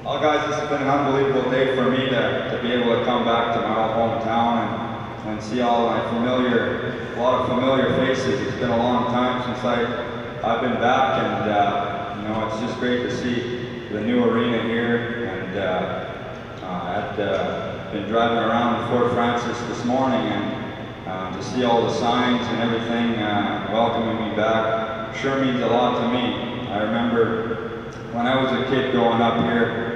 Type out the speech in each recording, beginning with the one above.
Well, guys, this has been an unbelievable day for me to be able to come back to my old hometown and see all of a lot of familiar faces. It's been a long time since I've been back, and you know, it's just great to see the new arena here. And I've been driving around Fort Francis this morning, and to see all the signs and everything welcoming me back sure means a lot to me. I remember when I was a kid growing up here,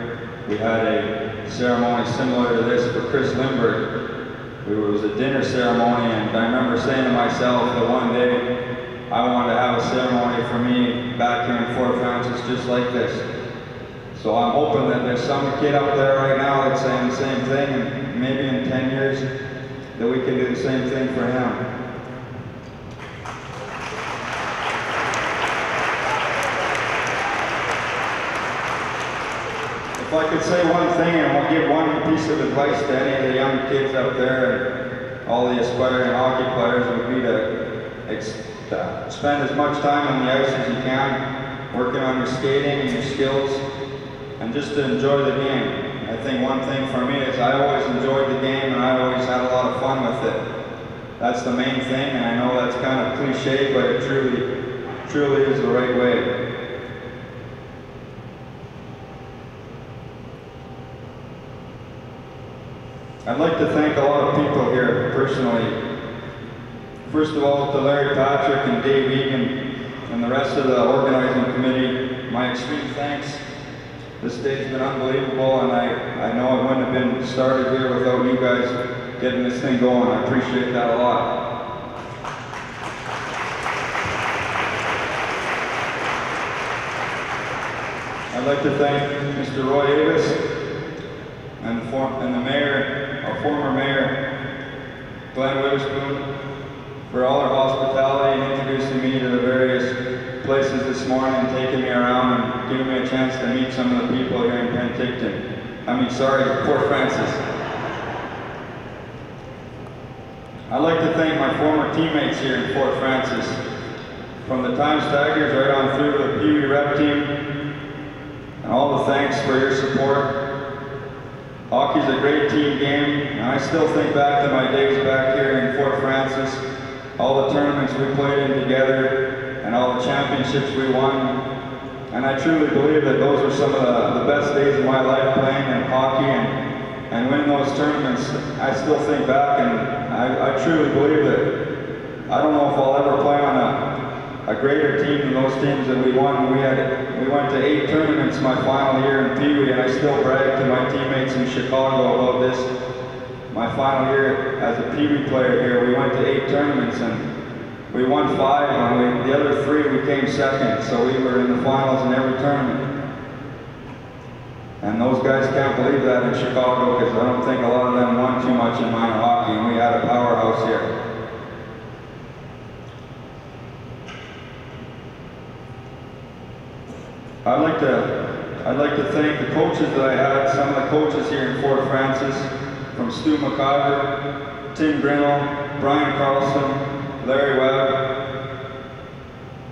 we had a ceremony similar to this for Chris Lindbergh. It was a dinner ceremony, and I remember saying to myself that one day I wanted to have a ceremony for me back here in Fort Francis just like this. So I'm hoping that there's some kid up there right now that's saying the same thing, and maybe in 10 years that we can do the same thing for him. If I could say one thing, and I'll give one piece of advice to any of the young kids out there and all the aspiring hockey players, would be to spend as much time on the ice as you can, working on your skating and your skills, and just to enjoy the game. I think one thing for me is I always enjoyed the game, and I always had a lot of fun with it. That's the main thing, and I know that's kind of cliche, but it truly is the right way. I'd like to thank a lot of people here personally. First of all, to Larry Patrick and Dave Egan and the rest of the organizing committee, my extreme thanks. This day's been unbelievable, and I know it wouldn't have been started here without you guys getting this thing going. I appreciate that a lot. I'd like to thank Mr. Roy Davis and the mayor, our former mayor, Glenn Witherspoon, for all their hospitality and introducing me to the various places this morning and taking me around and giving me a chance to meet some of the people here in Fort Francis. I'd like to thank my former teammates here in Fort Francis, from the Times Tigers right on through the Pee Wee Rep team, and all the thanks for your support. Hockey's a great team game, and I still think back to my days back here in Fort Francis, all the tournaments we played in together, and all the championships we won. And I truly believe that those were some of the best days of my life playing in hockey and winning those tournaments. I still think back, and I truly believe that I don't know if I'll ever play on a greater team than those teams that we won. We went to 8 tournaments my final year in Pee Wee, and I still brag to my teammates in Chicago about this. My final year as a Pee Wee player here, we went to 8 tournaments, and we won 5, and the other 3 we came second, so we were in the finals in every tournament. And those guys can't believe that in Chicago, because I don't think a lot of them won too much in minor hockey, and we had a powerhouse here. I'd like to thank the coaches that I had, some of the coaches here in Fort Francis, from Stu McIver, Tim Grinnell, Brian Carlson, Larry Webb,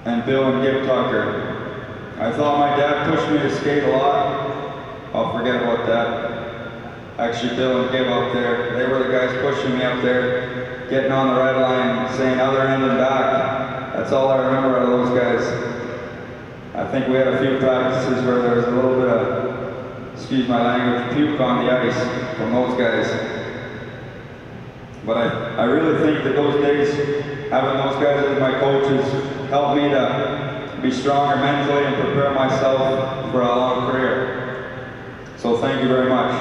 and Bill and Gib Tucker. I thought my dad pushed me to skate a lot. I'll forget about that. Actually, Bill and Gib up there, they were the guys pushing me up there, getting on the red line, saying other end and back. That's all I remember of those guys. I think we had a few practices where there was a little bit of, excuse my language, puke on the ice from those guys. But I really think that those days, having those guys as my coaches, helped me to be stronger mentally and prepare myself for a long career. So thank you very much.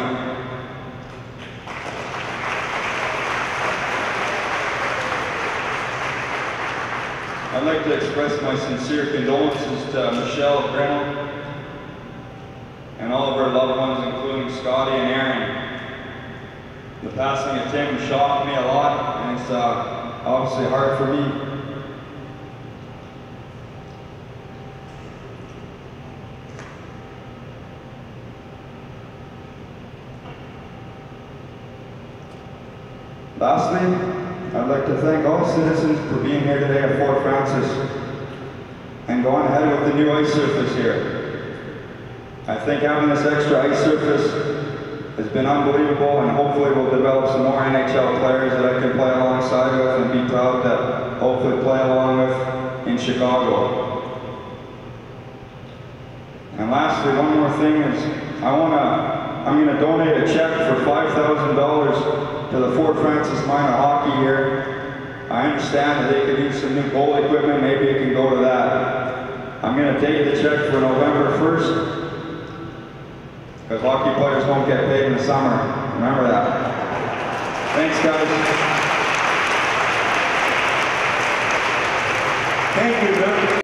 I'd like to express my sincere condolences to Michelle Grinnell and all of her loved ones, including Scotty and Aaron. The passing of Tim shocked me a lot, and it's obviously hard for me. Lastly, I'd like to thank all citizens for being here today at Fort Francis and going ahead with the new ice surface here. I think having this extra ice surface has been unbelievable, and hopefully we'll develop some more NHL players that I can play alongside with and be proud to hopefully play along with in Chicago. And lastly, one more thing is I'm going to donate a check for $5,000 to the Fort Francis Minor Hockey here. I understand that they could use some new goal equipment, maybe it can go to that. I'm going to date the check for November 1st, because hockey players don't get paid in the summer. Remember that. Thanks, guys. Thank you, Duncan.